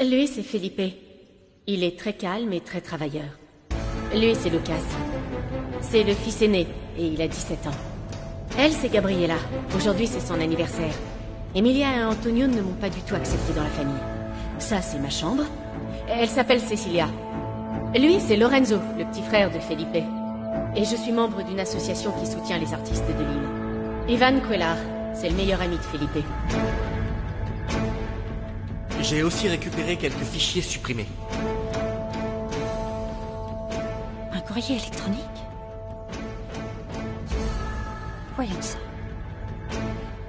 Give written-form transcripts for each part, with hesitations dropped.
Lui, c'est Felipe. Il est très calme et très travailleur. Lui, c'est Lucas. C'est le fils aîné, et il a 17 ans. Elle, c'est Gabriela. Aujourd'hui, c'est son anniversaire. Emilia et Antonio ne m'ont pas du tout accepté dans la famille. Ça, c'est ma chambre. Elle s'appelle Cecilia. Lui, c'est Lorenzo, le petit frère de Felipe. Et je suis membre d'une association qui soutient les artistes de l'île. Ivan Cuellar, c'est le meilleur ami de Felipe. J'ai aussi récupéré quelques fichiers supprimés. Un courrier électronique? Voyons ça.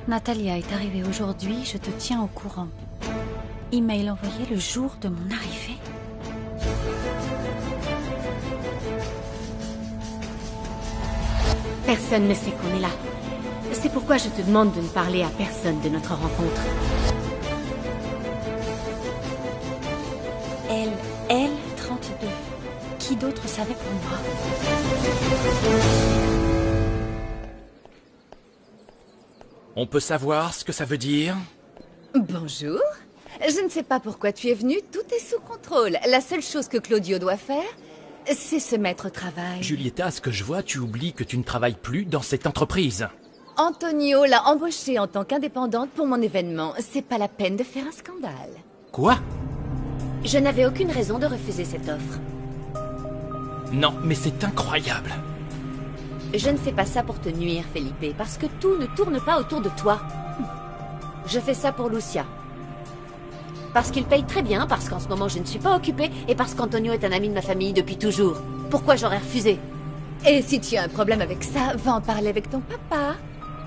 Natalia est arrivée aujourd'hui, je te tiens au courant. Email envoyé le jour de mon arrivée. Personne ne sait qu'on est là. C'est pourquoi je te demande de ne parler à personne de notre rencontre. Elle, 32. Qui d'autre savait pour moi? On peut savoir ce que ça veut dire? Bonjour. Je ne sais pas pourquoi tu es venu, tout est sous contrôle. La seule chose que Claudio doit faire, c'est se mettre au travail. Julieta, à ce que je vois, tu oublies que tu ne travailles plus dans cette entreprise. Antonio l'a embauchée en tant qu'indépendante pour mon événement. C'est pas la peine de faire un scandale. Quoi? Je n'avais aucune raison de refuser cette offre. Non, mais c'est incroyable. Je ne fais pas ça pour te nuire, Felipe, parce que tout ne tourne pas autour de toi. Je fais ça pour Lucia. Parce qu'il paye très bien, parce qu'en ce moment je ne suis pas occupée, et parce qu'Antonio est un ami de ma famille depuis toujours. Pourquoi j'aurais refusé? Et si tu as un problème avec ça, va en parler avec ton papa.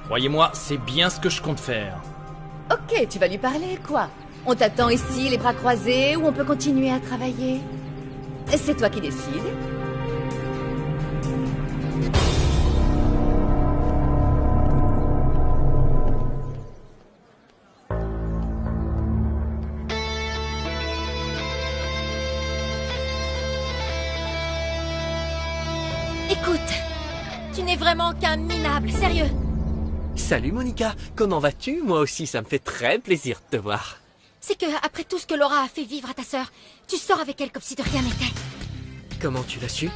Croyez-moi, c'est bien ce que je compte faire. Ok, tu vas lui parler, quoi? On t'attend ici, les bras croisés, ou on peut continuer à travailler? C'est toi qui décides. Écoute, tu n'es vraiment qu'un minable, sérieux. Salut Monica, comment vas-tu? Moi aussi, ça me fait très plaisir de te voir. C'est que, après tout ce que Laura a fait vivre à ta sœur, tu sors avec elle comme si de rien n'était. Comment tu l'as su?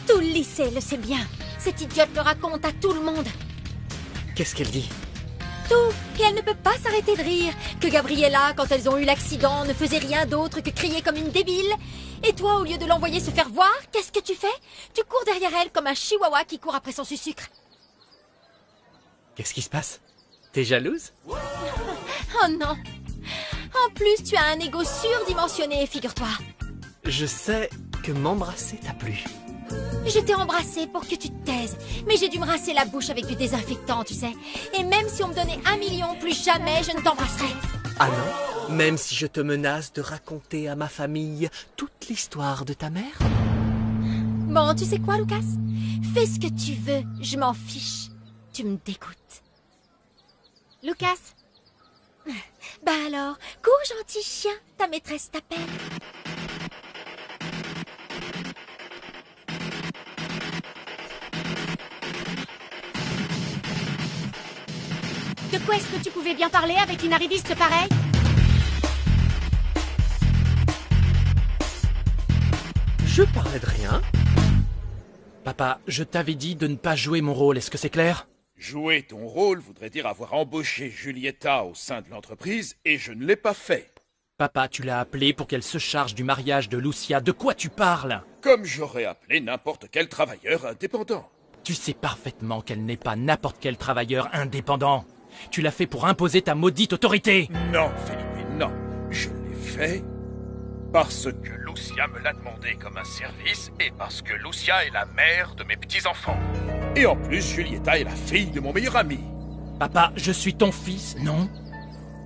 Tout le lycée le sait bien. Cette idiote le raconte à tout le monde. Qu'est-ce qu'elle dit? Tout, et elle ne peut pas s'arrêter de rire. Que Gabriela, quand elles ont eu l'accident, ne faisait rien d'autre que crier comme une débile. Et toi, au lieu de l'envoyer se faire voir, qu'est-ce que tu fais? Tu cours derrière elle comme un chihuahua qui court après son sucre. Qu'est-ce qui se passe? T'es jalouse? Oh non. En plus, tu as un ego surdimensionné, figure-toi. Je sais que m'embrasser t'a plu. Je t'ai embrassé pour que tu te taises, mais j'ai dû me rincer la bouche avec du désinfectant, tu sais. Et même si on me donnait 1 million, plus jamais je ne t'embrasserais. Ah non? Même si je te menace de raconter à ma famille toute l'histoire de ta mère? Bon, tu sais quoi, Lucas? Fais ce que tu veux, je m'en fiche. Tu me dégoûtes. Lucas? Bah alors, cours, gentil chien, ta maîtresse t'appelle. De quoi est-ce que tu pouvais bien parler avec une arriviste pareille? Je parlais de rien. Papa, je t'avais dit de ne pas jouer mon rôle, est-ce que c'est clair? Jouer ton rôle voudrait dire avoir embauché Julieta au sein de l'entreprise, et je ne l'ai pas fait. Papa, tu l'as appelée pour qu'elle se charge du mariage de Lucia. De quoi tu parles? Comme j'aurais appelé n'importe quel travailleur indépendant. Tu sais parfaitement qu'elle n'est pas n'importe quel travailleur indépendant. Tu l'as fait pour imposer ta maudite autorité. Non, Felipe, non. Je l'ai fait parce que Lucia me l'a demandé comme un service et parce que Lucia est la mère de mes petits-enfants. Et en plus, Julieta est la fille de mon meilleur ami. Papa, je suis ton fils, non?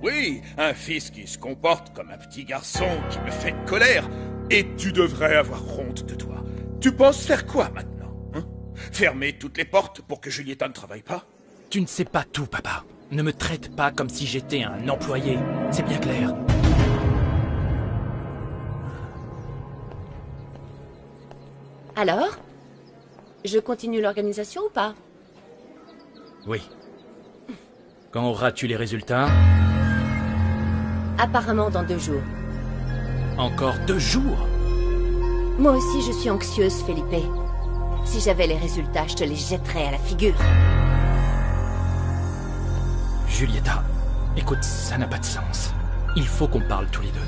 Oui, un fils qui se comporte comme un petit garçon qui me fait de colère. Et tu devrais avoir honte de toi. Tu penses faire quoi maintenant, hein? Fermer toutes les portes pour que Julieta ne travaille pas? Tu ne sais pas tout, papa. Ne me traite pas comme si j'étais un employé. C'est bien clair. Alors? Je continue l'organisation ou pas? Oui. Quand auras-tu les résultats? Apparemment dans 2 jours. Encore 2 jours? Moi aussi, je suis anxieuse, Felipe. Si j'avais les résultats, je te les jetterais à la figure. Julieta, écoute, ça n'a pas de sens. Il faut qu'on parle tous les deux.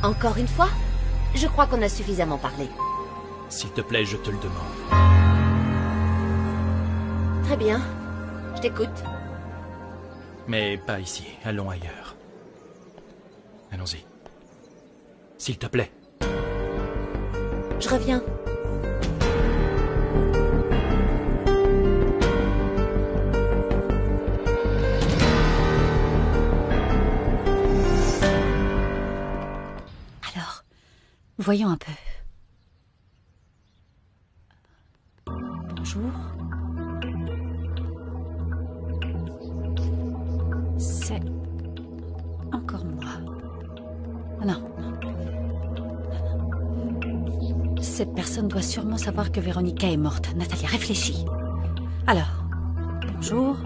Encore une fois? Je crois qu'on a suffisamment parlé. S'il te plaît, je te le demande. Très bien. Je t'écoute. Mais pas ici, allons ailleurs. Allons-y. S'il te plaît. Je reviens. Alors, voyons un peu. Bonjour. C'est encore moi. Non, non. Cette personne doit sûrement savoir que Véronica est morte. Nathalie, réfléchis. Alors, bonjour.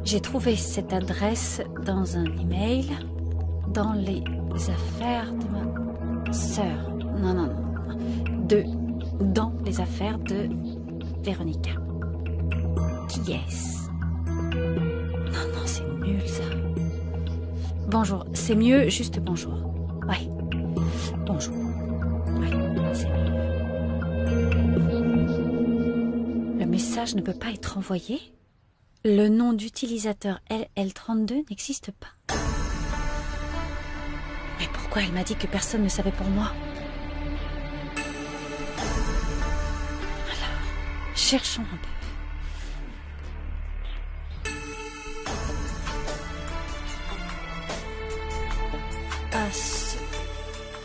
J'ai trouvé cette adresse dans un email, dans les affaires de ma sœur. Non, non, non. Dans les affaires de Véronica. Qui est-ce? Non, non, c'est nul, ça. Bonjour. C'est mieux, juste bonjour. Ouais. Bonjour. Ouais, c'est mieux. Le message ne peut pas être envoyé? Le nom d'utilisateur LL32 n'existe pas. Mais pourquoi elle m'a dit que personne ne savait pour moi? Alors, cherchons un peu.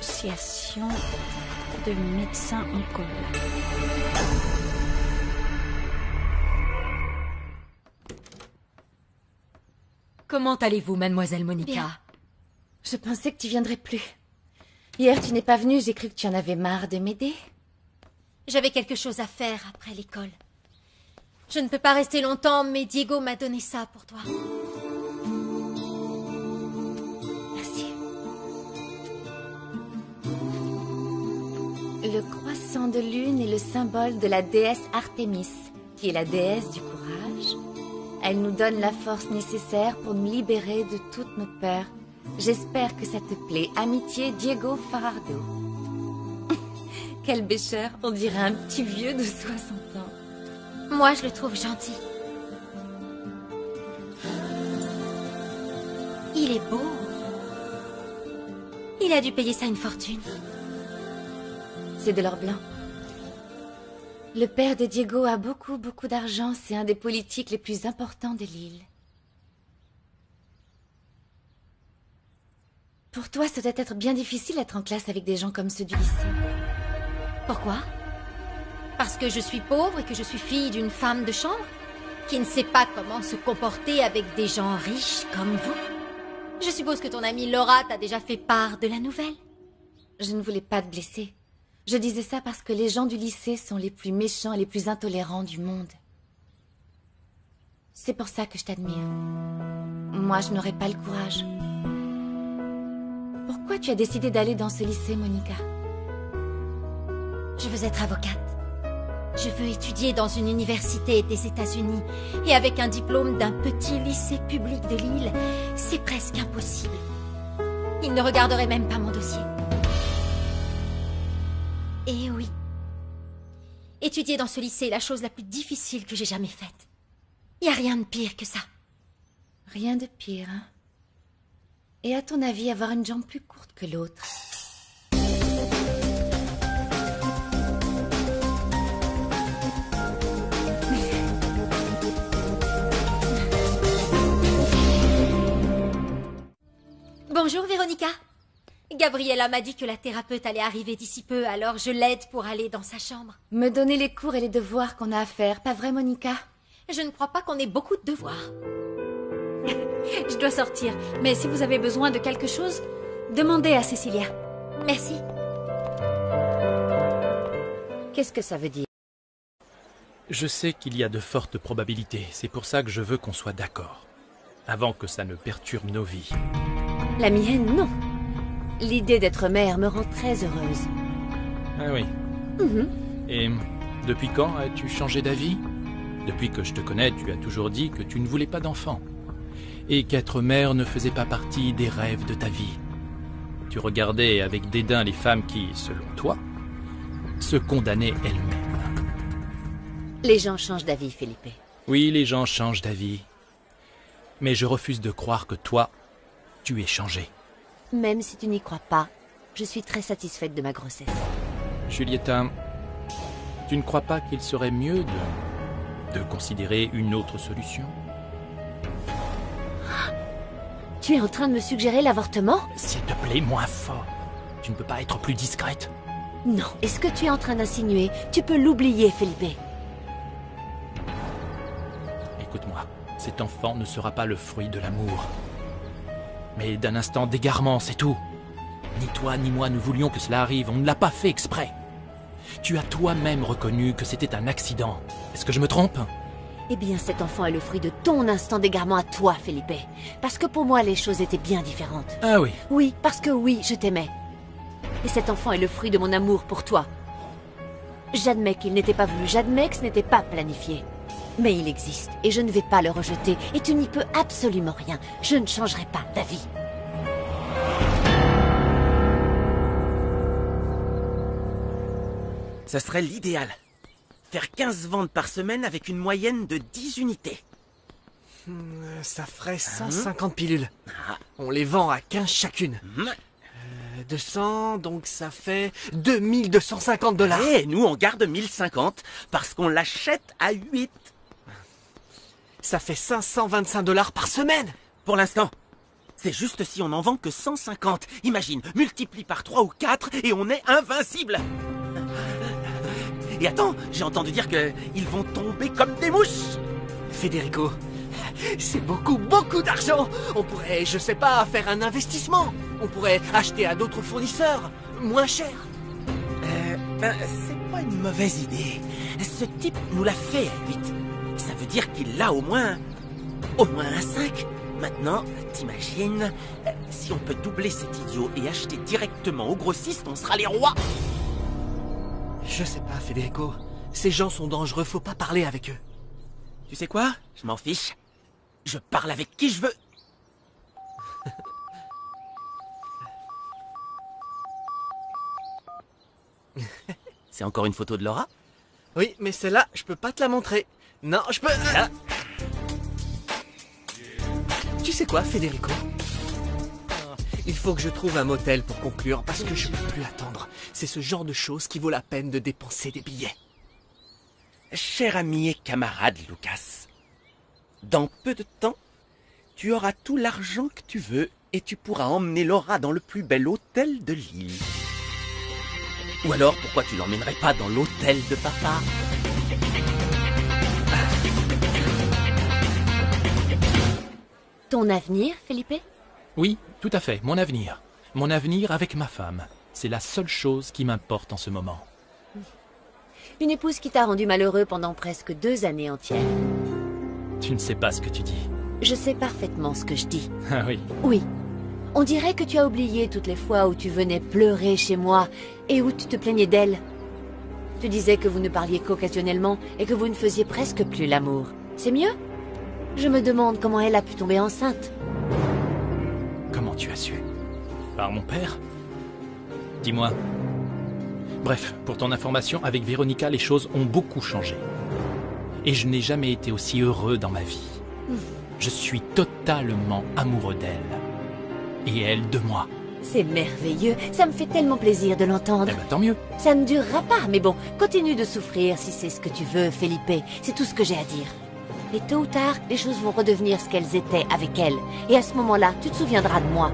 Association de médecins oncologues. Comment allez-vous, mademoiselle Monica? Bien. Je pensais que tu viendrais plus. Hier, tu n'es pas venue, j'ai cru que tu en avais marre de m'aider. J'avais quelque chose à faire après l'école. Je ne peux pas rester longtemps, mais Diego m'a donné ça pour toi. Merci. Le croissant de lune est le symbole de la déesse Artémis, qui est la déesse du courage. Elle nous donne la force nécessaire pour nous libérer de toutes nos peurs. J'espère que ça te plaît. Amitié, Diego Farardo. Quel bêcheur, on dirait un petit vieux de 60 ans. Moi, je le trouve gentil. Il est beau. Il a dû payer ça une fortune. C'est de l'or blanc. Le père de Diego a beaucoup d'argent. C'est un des politiques les plus importants de l'île. Pour toi, ça doit être bien difficile d'être en classe avec des gens comme ceux du lycée. Pourquoi? Parce que je suis pauvre et que je suis fille d'une femme de chambre qui ne sait pas comment se comporter avec des gens riches comme vous. Je suppose que ton amie Laura t'a déjà fait part de la nouvelle. Je ne voulais pas te blesser. Je disais ça parce que les gens du lycée sont les plus méchants et les plus intolérants du monde. C'est pour ça que je t'admire. Moi, je n'aurais pas le courage. Pourquoi tu as décidé d'aller dans ce lycée, Monica? Je veux être avocate. Je veux étudier dans une université des États-Unis. Et avec un diplôme d'un petit lycée public de l'île, c'est presque impossible. Ils ne regarderaient même pas mon dossier. Et oui. Étudier dans ce lycée est la chose la plus difficile que j'ai jamais faite. Il n'y a rien de pire que ça. Rien de pire, hein? Et à ton avis, avoir une jambe plus courte que l'autre? Bonjour, Véronica. Gabriella m'a dit que la thérapeute allait arriver d'ici peu, alors je l'aide pour aller dans sa chambre. Me donner les cours et les devoirs qu'on a à faire, pas vrai, Monica? Je ne crois pas qu'on ait beaucoup de devoirs. Je dois sortir, mais si vous avez besoin de quelque chose, demandez à Cecilia. Merci. Qu'est-ce que ça veut dire? Je sais qu'il y a de fortes probabilités, c'est pour ça que je veux qu'on soit d'accord. Avant que ça ne perturbe nos vies. La mienne, non. L'idée d'être mère me rend très heureuse. Ah oui. Et depuis quand as-tu changé d'avis? Depuis que je te connais, tu as toujours dit que tu ne voulais pas d'enfant. Et qu'être mère ne faisait pas partie des rêves de ta vie. Tu regardais avec dédain les femmes qui, selon toi, se condamnaient elles-mêmes. Les gens changent d'avis, Felipe. Oui, les gens changent d'avis. Mais je refuse de croire que toi, tu es changé. Même si tu n'y crois pas, je suis très satisfaite de ma grossesse. Julieta, tu ne crois pas qu'il serait mieux de considérer une autre solution? Tu es en train de me suggérer l'avortement? S'il te plaît, moins fort. Tu ne peux pas être plus discrète. Non. Est-ce que tu es en train d'insinuer? Tu peux l'oublier, Felipe. Écoute-moi, cet enfant ne sera pas le fruit de l'amour. Mais d'un instant d'égarement, c'est tout. Ni toi ni moi ne voulions que cela arrive, on ne l'a pas fait exprès. Tu as toi-même reconnu que c'était un accident. Est-ce que je me trompe? Eh bien, cet enfant est le fruit de ton instant d'égarement à toi, Felipe. Parce que pour moi, les choses étaient bien différentes. Ah oui. Oui, parce que oui, je t'aimais. Et cet enfant est le fruit de mon amour pour toi. J'admets qu'il n'était pas voulu, j'admets que ce n'était pas planifié. Mais il existe, et je ne vais pas le rejeter, et tu n'y peux absolument rien. Je ne changerai pas d'avis. Ça serait l'idéal. Faire 15 ventes par semaine avec une moyenne de 10 unités. Ça ferait 150 pilules. On les vend à 15 chacune. 200, donc ça fait 2250 $. Et nous, on garde 1050 parce qu'on l'achète à 8. Ça fait 525 $ par semaine. Pour l'instant. C'est juste si on n'en vend que 150. Imagine, multiplie par 3 ou 4 et on est invincible. Et attends, j'ai entendu dire qu'ils vont tomber comme des mouches. Federico, c'est beaucoup d'argent. On pourrait, je sais pas, faire un investissement. On pourrait acheter à d'autres fournisseurs, moins cher. C'est pas une mauvaise idée. Ce type nous l'a fait à 8. Ça veut dire qu'il l'a au moins un 5. Maintenant, t'imagines, si on peut doubler cet idiot et acheter directement au grossiste, on sera les rois. Je sais pas, Federico. Ces gens sont dangereux, faut pas parler avec eux. Tu sais quoi? Je m'en fiche. Je parle avec qui je veux. C'est encore une photo de Laura? Oui, mais celle-là, je peux pas te la montrer. Non, je peux... Ah. Tu sais quoi, Federico? Il faut que je trouve un motel pour conclure, parce que je peux plus attendre. C'est ce genre de choses qui vaut la peine de dépenser des billets. Cher ami et camarade Lucas, dans peu de temps, tu auras tout l'argent que tu veux et tu pourras emmener Laura dans le plus bel hôtel de l'île. Ou alors, pourquoi tu l'emmènerais pas dans l'hôtel de papa? Ton avenir, Felipe? Oui, tout à fait, mon avenir. Mon avenir avec ma femme. C'est la seule chose qui m'importe en ce moment. Une épouse qui t'a rendu malheureux pendant presque 2 années entières. Tu ne sais pas ce que tu dis. Je sais parfaitement ce que je dis. Ah oui. Oui. On dirait que tu as oublié toutes les fois où tu venais pleurer chez moi et où tu te plaignais d'elle. Tu disais que vous ne parliez qu'occasionnellement et que vous ne faisiez presque plus l'amour. C'est mieux? Je me demande comment elle a pu tomber enceinte. Comment tu as su? Par mon père? Dis-moi. Bref, pour ton information, avec Véronica, les choses ont beaucoup changé. Et je n'ai jamais été aussi heureux dans ma vie. Je suis totalement amoureux d'elle. Et elle de moi. C'est merveilleux, ça me fait tellement plaisir de l'entendre. Eh ben, tant mieux. Ça ne durera pas, mais bon, continue de souffrir si c'est ce que tu veux, Felipe. C'est tout ce que j'ai à dire. Et tôt ou tard, les choses vont redevenir ce qu'elles étaient avec elle. Et à ce moment-là, tu te souviendras de moi.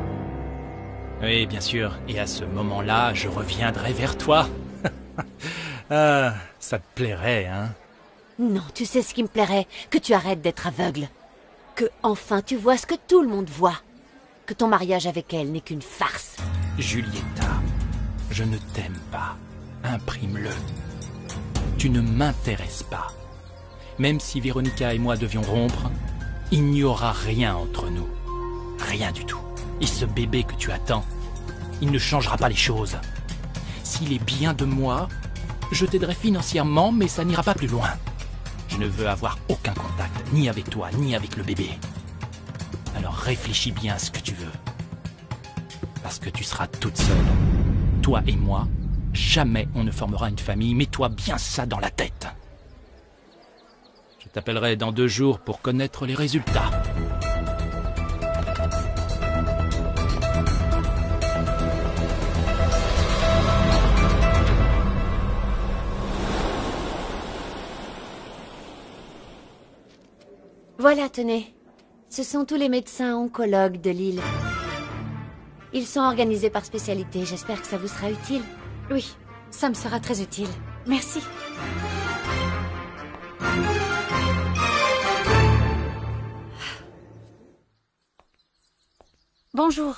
Oui, bien sûr. Et à ce moment-là, je reviendrai vers toi. Ah, ça te plairait, hein? Non, tu sais ce qui me plairait? Que tu arrêtes d'être aveugle. Que, enfin, tu vois ce que tout le monde voit. Que ton mariage avec elle n'est qu'une farce. Julieta, je ne t'aime pas. Imprime-le. Tu ne m'intéresses pas. Même si Véronica et moi devions rompre, il n'y aura rien entre nous. Rien du tout. Et ce bébé que tu attends, il ne changera pas les choses. S'il est bien de moi, je t'aiderai financièrement, mais ça n'ira pas plus loin. Je ne veux avoir aucun contact, ni avec toi, ni avec le bébé. Alors réfléchis bien à ce que tu veux. Parce que tu seras toute seule. Toi et moi, jamais on ne formera une famille. Mets-toi bien ça dans la tête. Je t'appellerai dans 2 jours pour connaître les résultats. Voilà, tenez. Ce sont tous les médecins oncologues de l'île. Ils sont organisés par spécialité. J'espère que ça vous sera utile. Oui, ça me sera très utile. Merci. Bonjour.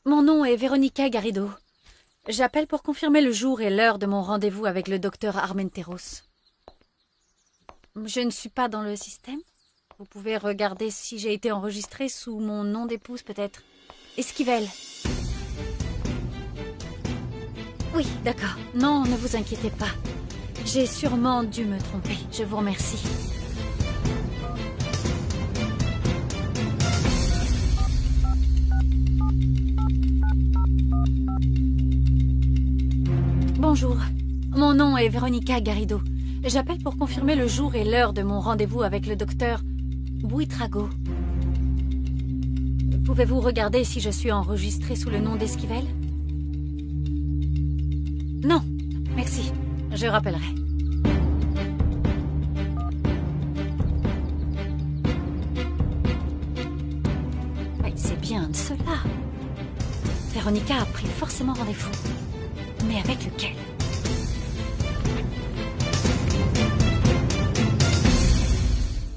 Mon nom est Veronica Garrido. J'appelle pour confirmer le jour et l'heure de mon rendez-vous avec le docteur Armenteros. Je ne suis pas dans le système? Vous pouvez regarder si j'ai été enregistrée sous mon nom d'épouse, peut-être. Esquivel. Oui, d'accord. Non, ne vous inquiétez pas. J'ai sûrement dû me tromper. Je vous remercie. Bonjour. Mon nom est Veronica Garrido. J'appelle pour confirmer le jour et l'heure de mon rendez-vous avec le docteur Buitrago. Pouvez-vous regarder si je suis enregistrée sous le nom d'Esquivel? Non, merci. Je rappellerai. Oui, c'est bien de cela. Veronica a pris forcément rendez-vous. Mais avec lequel?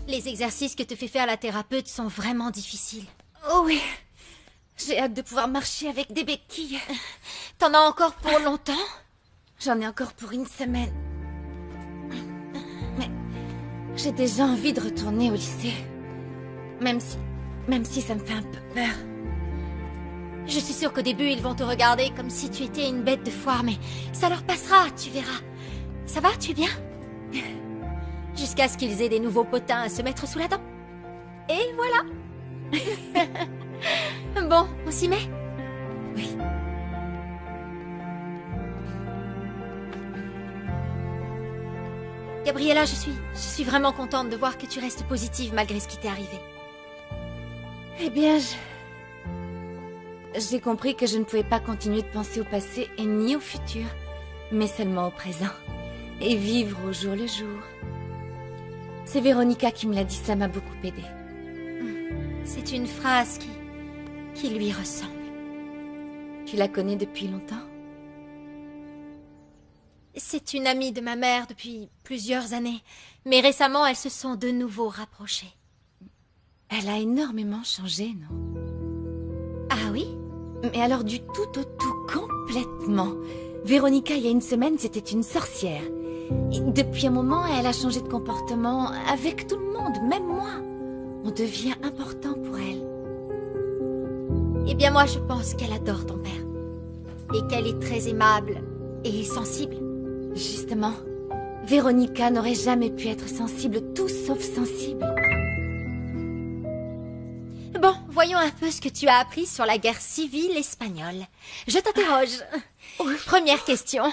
Les exercices que te fait faire la thérapeute sont vraiment difficiles. Oh oui. J'ai hâte de pouvoir marcher avec des béquilles. T'en as encore pour longtemps? J'en ai encore pour 1 semaine. Mais j'ai déjà envie de retourner au lycée. Même si ça me fait un peu peur. Je suis sûre qu'au début, ils vont te regarder comme si tu étais une bête de foire, mais ça leur passera, tu verras. Ça va, tu es bien? Jusqu'à ce qu'ils aient des nouveaux potins à se mettre sous la dent. Et voilà. Bon, on s'y met? Oui. Gabriella, je suis vraiment contente de voir que tu restes positive malgré ce qui t'est arrivé. Eh bien, j'ai compris que je ne pouvais pas continuer de penser au passé et ni au futur, mais seulement au présent. Et vivre au jour le jour. C'est Véronica qui me l'a dit, ça m'a beaucoup aidée. C'est une phrase qui lui ressemble. Tu la connais depuis longtemps? C'est une amie de ma mère depuis plusieurs années, mais récemment elles se sont de nouveau rapprochées. Elle a énormément changé, non? Ah oui? Mais alors du tout au tout, complètement. Véronica, il y a 1 semaine, c'était une sorcière. Et depuis un moment, elle a changé de comportement avec tout le monde, même moi. On devient important pour elle. Eh bien moi, je pense qu'elle adore ton père. Et qu'elle est très aimable et sensible. Justement, Véronica n'aurait jamais pu être sensible, tout sauf sensible. Bon, voyons un peu ce que tu as appris sur la guerre civile espagnole. Je t'interroge. Première question.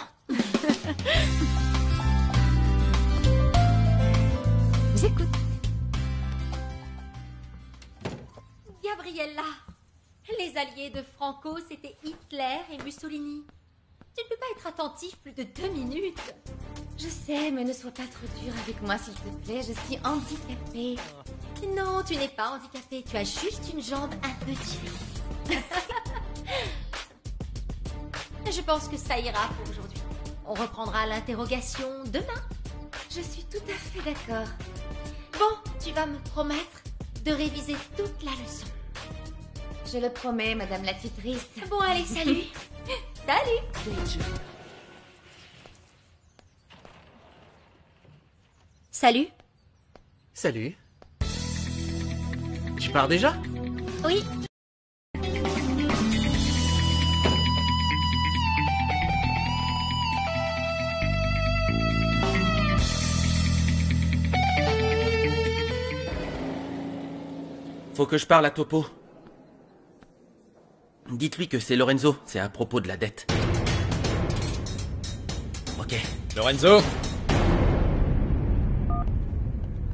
J'écoute. Gabriella, les alliés de Franco, c'était Hitler et Mussolini. Tu ne peux pas être attentif plus de 2 minutes. Je sais, mais ne sois pas trop dur avec moi, s'il te plaît. Je suis handicapée. Non, tu n'es pas handicapée. Tu as juste une jambe un peu différente. Je pense que ça ira pour aujourd'hui. On reprendra l'interrogation demain. Je suis tout à fait d'accord. Bon, tu vas me promettre de réviser toute la leçon. Je le promets, madame la tutrice. Bon, allez, salut. Salut. Salut. Salut. Tu pars déjà? Oui. Faut que je parle à Topo. Dites-lui que c'est Lorenzo, c'est à propos de la dette. Ok. Lorenzo,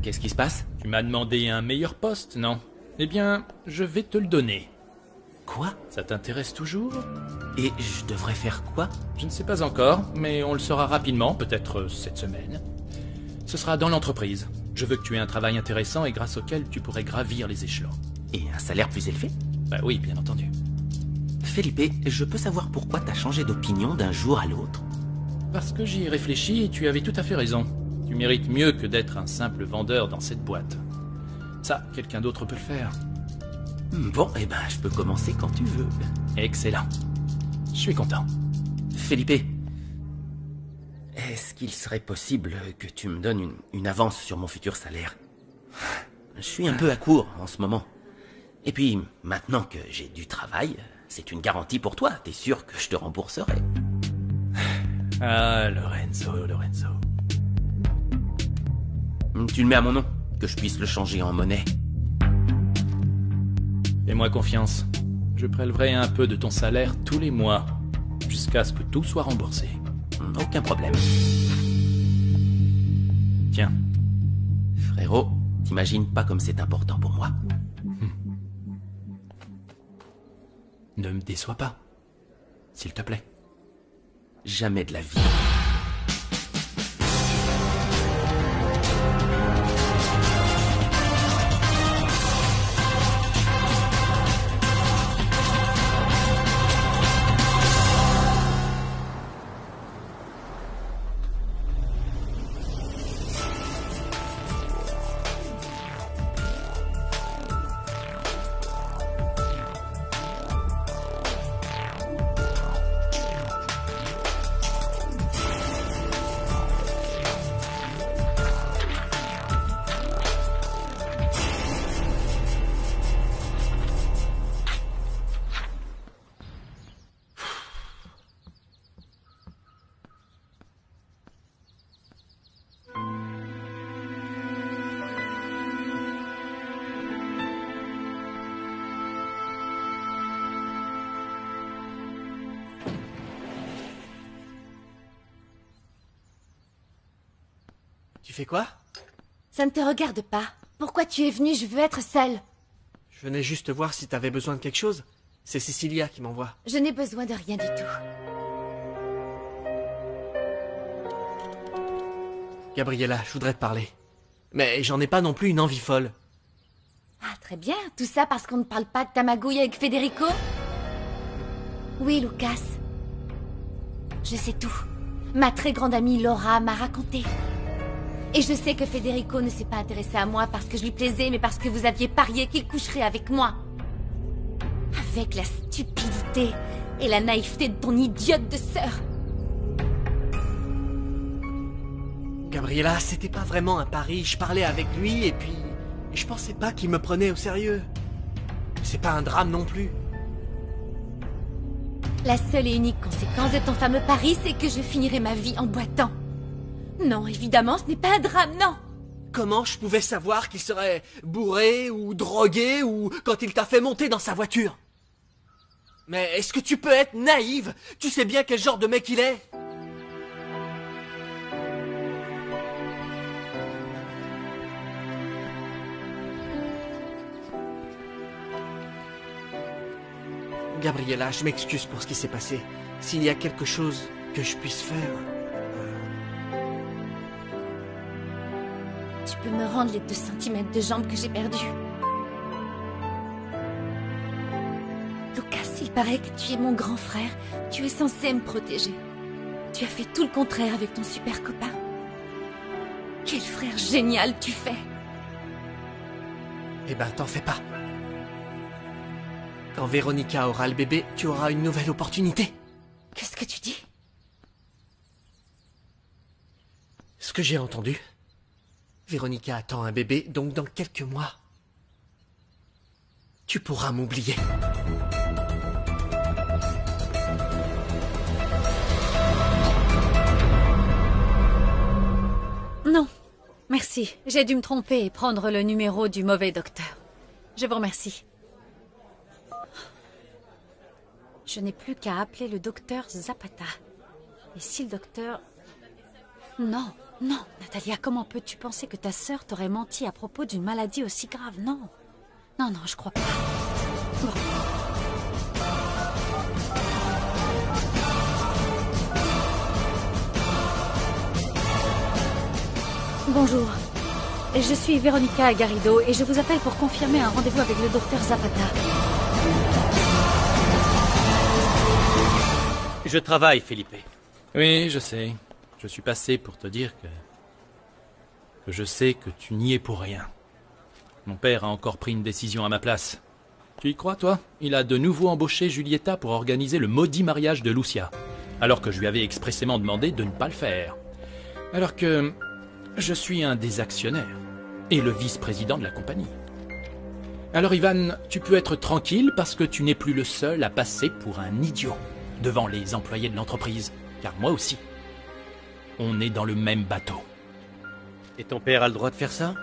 Qu'est-ce qui se passe? tu m'as demandé un meilleur poste, non? Eh bien, je vais te le donner. Quoi? Ça t'intéresse toujours? Et je devrais faire quoi? Je ne sais pas encore, mais on le saura rapidement, peut-être cette semaine. Ce sera dans l'entreprise. Je veux que tu aies un travail intéressant et grâce auquel tu pourrais gravir les échelons. Et un salaire plus élevé? Bah oui, bien entendu. Felipe, je peux savoir pourquoi t'as changé d'opinion d'un jour à l'autre? Parce que j'y ai réfléchi et tu avais tout à fait raison. Tu mérites mieux que d'être un simple vendeur dans cette boîte. Ça, quelqu'un d'autre peut le faire. Bon, eh ben, je peux commencer quand tu veux. Excellent. Je suis content. Felipe, est-ce qu'il serait possible que tu me donnes une avance sur mon futur salaire? Je suis un peu à court en ce moment. Et puis, maintenant que j'ai du travail, c'est une garantie pour toi. T'es sûr que je te rembourserai? Ah, Lorenzo. Tu le mets à mon nom, que je puisse le changer en monnaie. Fais-moi confiance. Je prélèverai un peu de ton salaire tous les mois, jusqu'à ce que tout soit remboursé. Aucun problème. Tiens. Frérot, t'imagines pas comme c'est important pour moi. Ne me déçois pas, s'il te plaît. Jamais de la vie. Tu fais quoi? Ça ne te regarde pas. Pourquoi tu es venu? Je veux être seule. Je venais juste voir si t'avais besoin de quelque chose. C'est Cecilia qui m'envoie. Je n'ai besoin de rien du tout. Gabriella, je voudrais te parler. Mais j'en ai pas non plus une envie folle. Ah, très bien. Tout ça parce qu'on ne parle pas de ta magouille avec Federico? Oui, Lucas. Je sais tout. Ma très grande amie Laura m'a raconté. Et je sais que Federico ne s'est pas intéressé à moi parce que je lui plaisais, mais parce que vous aviez parié qu'il coucherait avec moi. Avec la stupidité et la naïveté de ton idiote de sœur. Gabriella, c'était pas vraiment un pari. Je parlais avec lui et puis... je pensais pas qu'il me prenait au sérieux. C'est pas un drame non plus. La seule et unique conséquence de ton fameux pari, c'est que je finirai ma vie en boitant. Non, évidemment, ce n'est pas un drame, non. Comment je pouvais savoir qu'il serait bourré ou drogué ou quand il t'a fait monter dans sa voiture? Mais est-ce que tu peux être naïve? Tu sais bien quel genre de mec il est. Gabriella, je m'excuse pour ce qui s'est passé. S'il y a quelque chose que je puisse faire... Tu peux me rendre les 2 centimètres de jambes que j'ai perdus. Lucas, il paraît que tu es mon grand frère. Tu es censé me protéger. Tu as fait tout le contraire avec ton super copain. Quel frère génial tu fais. Eh ben, t'en fais pas. Quand Véronica aura le bébé, tu auras une nouvelle opportunité. Qu'est-ce que tu dis? Ce que j'ai entendu. Véronica attend un bébé, donc dans quelques mois, tu pourras m'oublier. Non, merci. J'ai dû me tromper et prendre le numéro du mauvais docteur. Je vous remercie. Je n'ai plus qu'à appeler le docteur Zapata. Et si le docteur... Non, non, Natalia, comment peux-tu penser que ta sœur t'aurait menti à propos d'une maladie aussi grave? Non. Non, non, je crois pas. Bon. Bonjour. Je suis Veronica Garrido et je vous appelle pour confirmer un rendez-vous avec le docteur Zapata. Je travaille, Felipe. Oui, je sais. Je suis passé pour te dire que je sais que tu n'y es pour rien. Mon père a encore pris une décision à ma place. Tu y crois, toi? Il a de nouveau embauché Julieta pour organiser le maudit mariage de Lucia, alors que je lui avais expressément demandé de ne pas le faire. Alors que je suis un des actionnaires et le vice-président de la compagnie. Alors Ivan, tu peux être tranquille parce que tu n'es plus le seul à passer pour un idiot devant les employés de l'entreprise, car moi aussi. On est dans le même bateau. Et ton père a le droit de faire ça?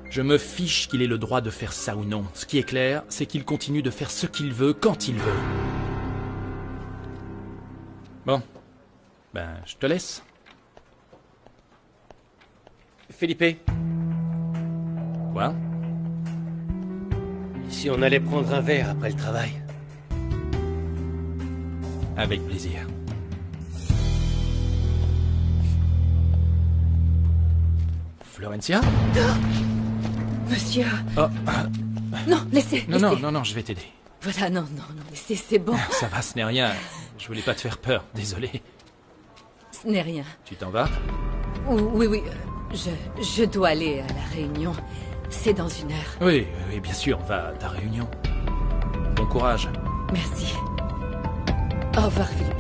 Je me fiche qu'il ait le droit de faire ça ou non. Ce qui est clair, c'est qu'il continue de faire ce qu'il veut quand il veut. Bon. Ben, je te laisse. Felipe, Quoi? si on allait prendre un verre après le travail? Avec plaisir. Florencia? Monsieur... Oh, Non, laissez, non, laissez. non, je vais t'aider. Voilà, non, laissez, c'est bon. Ça va, ce n'est rien. Je voulais pas te faire peur, désolé. Ce n'est rien. Tu t'en vas? Oui, je dois aller à la réunion. C'est dans 1 heure. Oui, bien sûr, va à ta réunion. Bon courage. Merci. Au revoir, Philippe.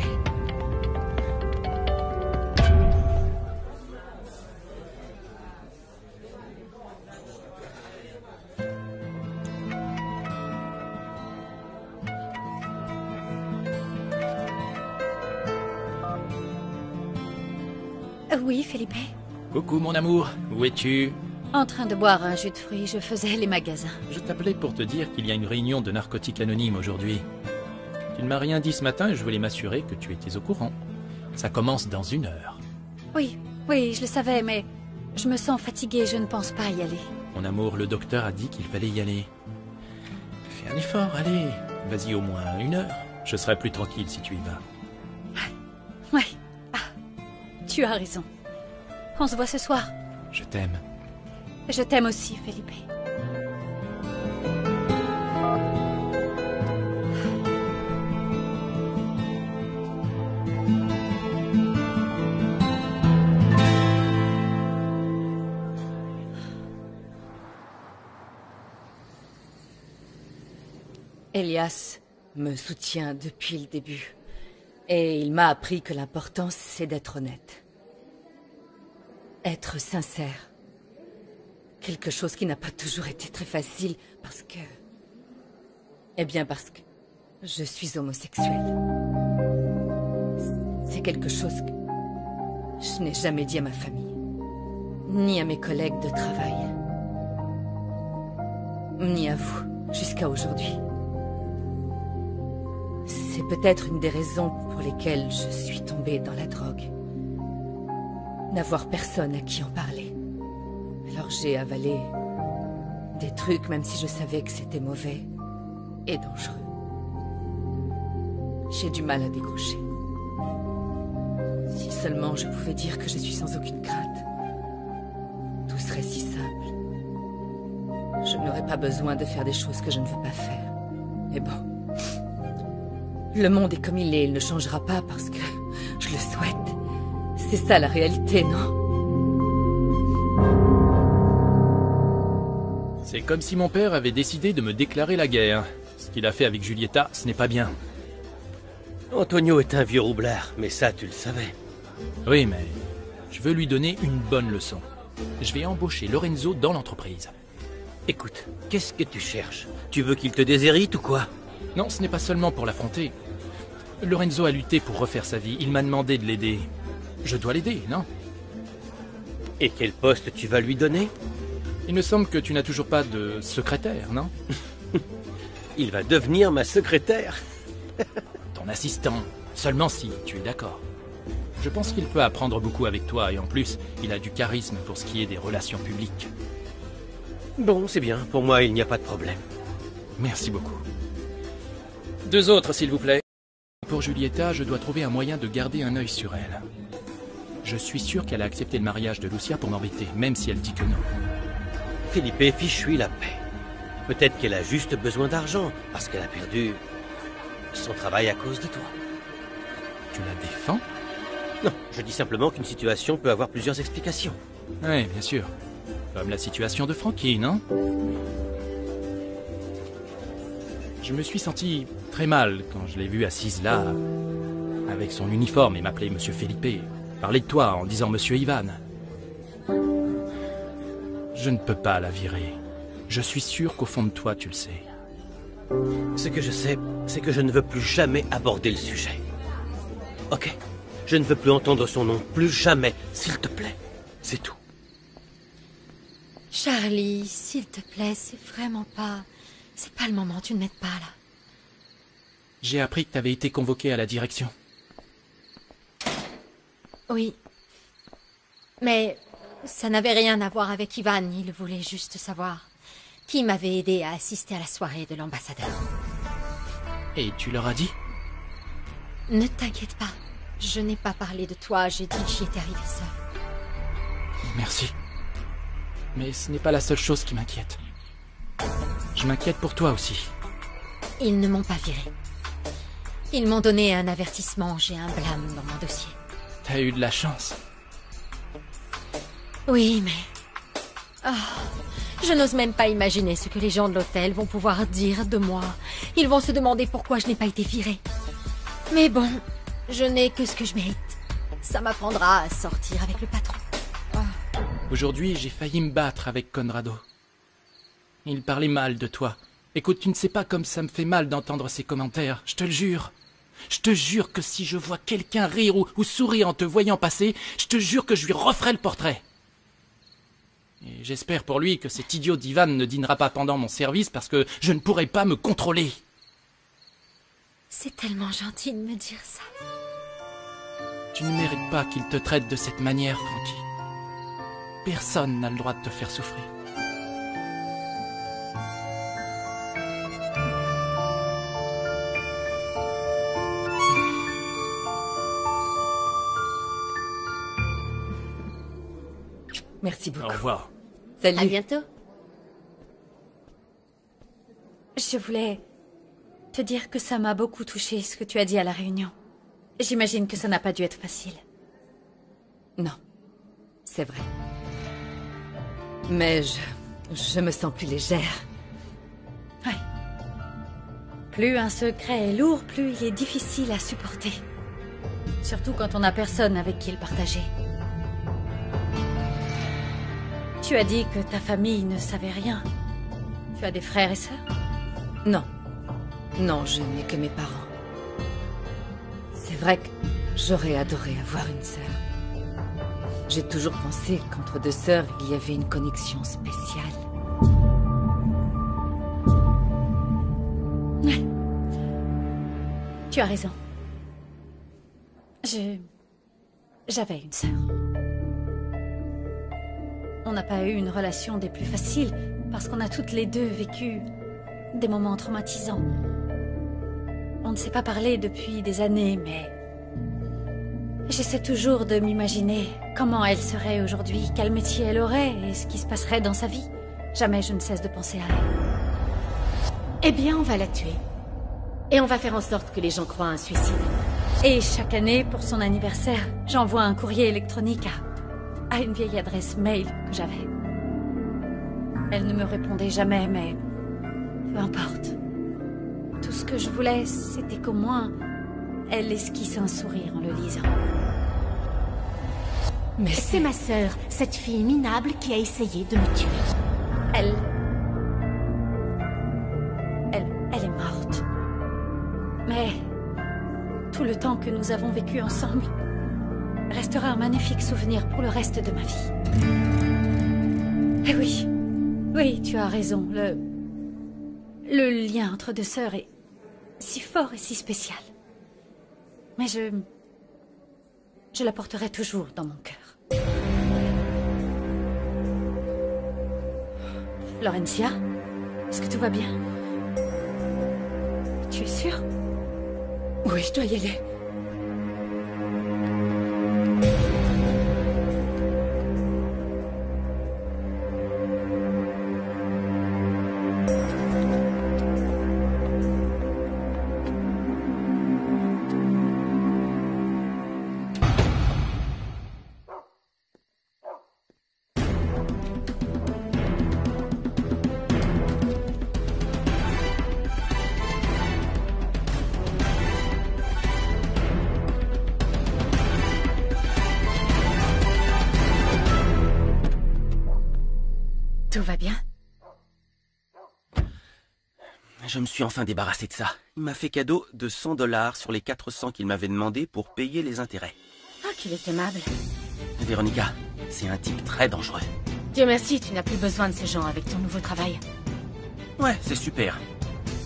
Oui, Felipe. Coucou mon amour, où es-tu? En train de boire un jus de fruits, je faisais les magasins. Je t'appelais pour te dire qu'il y a une réunion de narcotiques anonymes aujourd'hui. Tu ne m'as rien dit ce matin et je voulais m'assurer que tu étais au courant. Ça commence dans 1 heure. Oui, je le savais, mais je me sens fatiguée, je ne pense pas y aller. Mon amour, le docteur a dit qu'il fallait y aller. Fais un effort, allez. Vas-y au moins 1 heure. Je serai plus tranquille si tu y vas. Ouais. Ah, tu as raison. On se voit ce soir. Je t'aime. Je t'aime aussi, Felipe. Elias me soutient depuis le début. Et il m'a appris que l'important, c'est d'être honnête. Être sincère. Quelque chose qui n'a pas toujours été très facile parce que... Eh bien parce que je suis homosexuelle. C'est quelque chose que je n'ai jamais dit à ma famille. Ni à mes collègues de travail. Ni à vous, jusqu'à aujourd'hui. C'est peut-être une des raisons pour lesquelles je suis tombée dans la drogue. N'avoir personne à qui en parler. Alors j'ai avalé des trucs même si je savais que c'était mauvais et dangereux. J'ai du mal à décrocher. Si seulement je pouvais dire que je suis sans aucune crainte, tout serait si simple. Je n'aurais pas besoin de faire des choses que je ne veux pas faire. Mais bon... Le monde est comme il est, il ne changera pas parce que je le souhaite. C'est ça la réalité, non? C'est comme si mon père avait décidé de me déclarer la guerre. Ce qu'il a fait avec Julieta, ce n'est pas bien. Antonio est un vieux roublard, mais ça tu le savais. Oui, mais je veux lui donner une bonne leçon. Je vais embaucher Lorenzo dans l'entreprise. Écoute, qu'est-ce que tu cherches? Tu veux qu'il te déshérite ou quoi? Non, ce n'est pas seulement pour l'affronter. Lorenzo a lutté pour refaire sa vie. Il m'a demandé de l'aider. Je dois l'aider, non? Et quel poste tu vas lui donner? Il me semble que tu n'as toujours pas de secrétaire, non? Il va devenir ma secrétaire. Ton assistant, seulement si tu es d'accord. Je pense qu'il peut apprendre beaucoup avec toi et en plus, il a du charisme pour ce qui est des relations publiques. Bon, c'est bien. Pour moi, il n'y a pas de problème. Merci beaucoup. 2 autres, s'il vous plaît. Pour Julieta, je dois trouver un moyen de garder un œil sur elle. Je suis sûr qu'elle a accepté le mariage de Lucia pour m'embêter, même si elle dit que non. Felipe, fiche-lui la paix. Peut-être qu'elle a juste besoin d'argent, parce qu'elle a perdu son travail à cause de toi. Tu la défends? Non, je dis simplement qu'une situation peut avoir plusieurs explications. Oui, bien sûr. Comme la situation de Frankie, non? Je me suis senti très mal quand je l'ai vue assise là, avec son uniforme et m'appeler Monsieur Felipe. Parler de toi en disant Monsieur Ivan. Je ne peux pas la virer. Je suis sûr qu'au fond de toi, tu le sais. Ce que je sais, c'est que je ne veux plus jamais aborder le sujet. Ok. Je ne veux plus entendre son nom. Plus jamais. S'il te plaît. C'est tout. Charlie, s'il te plaît, c'est vraiment pas... C'est pas le moment, tu ne m'aides pas, là. J'ai appris que tu avais été convoqué à la direction. Oui. Mais ça n'avait rien à voir avec Ivan, il voulait juste savoir qui m'avait aidé à assister à la soirée de l'ambassadeur. Et tu leur as dit? Ne t'inquiète pas, je n'ai pas parlé de toi, j'ai dit que j'y étais arrivée seule. Merci. Mais ce n'est pas la seule chose qui m'inquiète. Je m'inquiète pour toi aussi. Ils ne m'ont pas viré. Ils m'ont donné un avertissement, j'ai un blâme dans mon dossier. T'as eu de la chance. Oui, mais... Oh, je n'ose même pas imaginer ce que les gens de l'hôtel vont pouvoir dire de moi. Ils vont se demander pourquoi je n'ai pas été virée. Mais bon, je n'ai que ce que je mérite. Ça m'apprendra à sortir avec le patron. Oh. Aujourd'hui, j'ai failli me battre avec Conrado. Il parlait mal de toi. Écoute, tu ne sais pas comme ça me fait mal d'entendre ces commentaires, je te le jure. Je te jure que si je vois quelqu'un rire ou sourire en te voyant passer, je te jure que je lui referai le portrait. Et j'espère pour lui que cet idiot d'Ivan ne dînera pas pendant mon service parce que je ne pourrai pas me contrôler. C'est tellement gentil de me dire ça. Tu ne mérites pas qu'il te traite de cette manière, Frankie. Personne n'a le droit de te faire souffrir. Merci beaucoup. Au revoir. Salut. À bientôt. Je voulais te dire que ça m'a beaucoup touché ce que tu as dit à la réunion. J'imagine que ça n'a pas dû être facile. Non, c'est vrai. Mais je me sens plus légère. Ouais. Plus un secret est lourd, plus il est difficile à supporter. Surtout quand on n'a personne avec qui le partager. Tu as dit que ta famille ne savait rien. Tu as des frères et sœurs? Non. Non, je n'ai que mes parents. C'est vrai que j'aurais adoré avoir une sœur. J'ai toujours pensé qu'entre deux sœurs, il y avait une connexion spéciale. Ouais. Tu as raison. J'avais une sœur. On n'a pas eu une relation des plus faciles parce qu'on a toutes les deux vécu des moments traumatisants. On ne s'est pas parlé depuis des années, mais j'essaie toujours de m'imaginer comment elle serait aujourd'hui, quel métier elle aurait et ce qui se passerait dans sa vie. Jamais je ne cesse de penser à elle. Eh bien, on va la tuer. Et on va faire en sorte que les gens croient à un suicide. Et chaque année, pour son anniversaire, j'envoie un courrier électronique à une vieille adresse mail que j'avais. Elle ne me répondait jamais, mais peu importe. Tout ce que je voulais, c'était qu'au moins, elle esquisse un sourire en le lisant. Mais c'est ma sœur, cette fille minable qui a essayé de me tuer. Elle est morte. Mais tout le temps que nous avons vécu ensemble restera un magnifique souvenir pour le reste de ma vie. Et oui, Oui, tu as raison. Le lien entre deux sœurs est si fort et si spécial. Mais je la porterai toujours dans mon cœur. Florencia, est-ce que tout va bien? Tu es sûre? Oui, je dois y aller. Tout va bien? Je me suis enfin débarrassé de ça. Il m'a fait cadeau de 100 $ sur les 400 qu'il m'avait demandé pour payer les intérêts. Ah, qu'il est aimable. Véronica, c'est un type très dangereux. Dieu merci, tu n'as plus besoin de ces gens avec ton nouveau travail. Ouais, c'est super.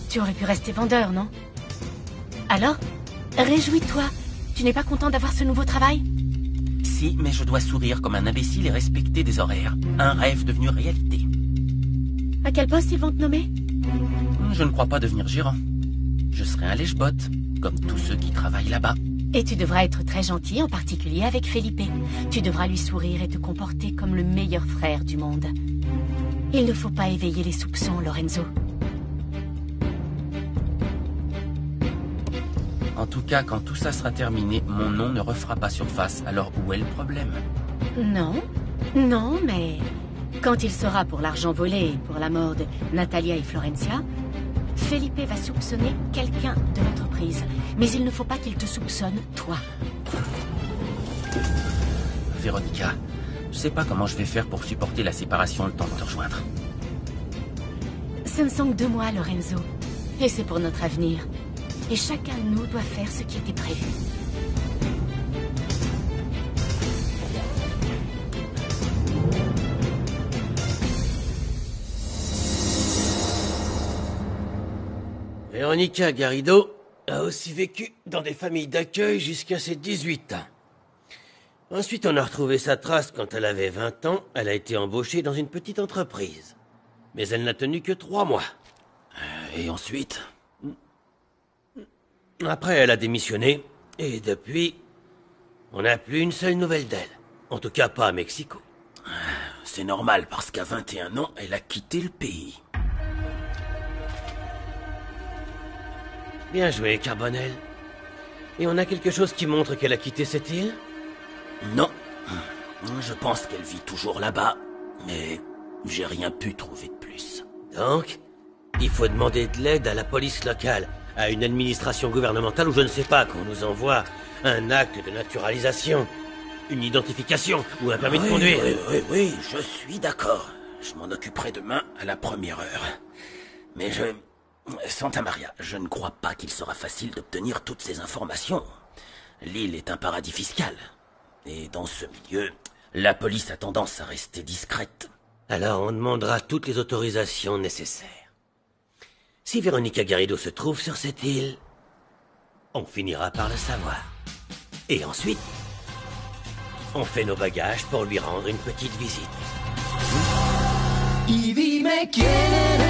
Tu aurais pu rester vendeur, non? Alors, réjouis-toi. Tu n'es pas content d'avoir ce nouveau travail? Si, mais je dois sourire comme un imbécile et respecter des horaires. Un rêve devenu réalité. À quel poste ils vont te nommer? Je ne crois pas devenir gérant. Je serai un lèche-botte, comme tous ceux qui travaillent là-bas. Et tu devras être très gentil, en particulier avec Felipe. Tu devras lui sourire et te comporter comme le meilleur frère du monde. Il ne faut pas éveiller les soupçons, Lorenzo. En tout cas, quand tout ça sera terminé, mon nom ne refera pas surface. Alors où est le problème? Non, non, mais quand il sera pour l'argent volé et pour la mort de Natalia et Florencia, Felipe va soupçonner quelqu'un de l'entreprise. Mais il ne faut pas qu'il te soupçonne, toi. Véronica, je sais pas comment je vais faire pour supporter la séparation le temps de te rejoindre. Ce ne sont que 2 mois, Lorenzo. Et c'est pour notre avenir. Et chacun de nous doit faire ce qui était prévu. Véronica Garrido a aussi vécu dans des familles d'accueil jusqu'à ses 18 ans. Ensuite, on a retrouvé sa trace quand elle avait 20 ans. Elle a été embauchée dans une petite entreprise. Mais elle n'a tenu que 3 mois. Et ensuite? Après, elle a démissionné. Et depuis, on n'a plus une seule nouvelle d'elle. En tout cas, pas à Mexico. C'est normal, parce qu'à 21 ans, elle a quitté le pays. Bien joué, Carbonell. Et on a quelque chose qui montre qu'elle a quitté cette île? Non. Je pense qu'elle vit toujours là-bas, mais j'ai rien pu trouver de plus. Donc, il faut demander de l'aide à la police locale, à une administration gouvernementale ou je ne sais pas, qu'on nous envoie un acte de naturalisation, une identification ou un permis de conduire. Oui, je suis d'accord. Je m'en occuperai demain à la première heure. Mais Santa Maria, je ne crois pas qu'il sera facile d'obtenir toutes ces informations. L'île est un paradis fiscal. Et dans ce milieu, la police a tendance à rester discrète. Alors on demandera toutes les autorisations nécessaires. Si Véronica Garrido se trouve sur cette île, on finira par le savoir. Et ensuite, on fait nos bagages pour lui rendre une petite visite. Y dime quién eres.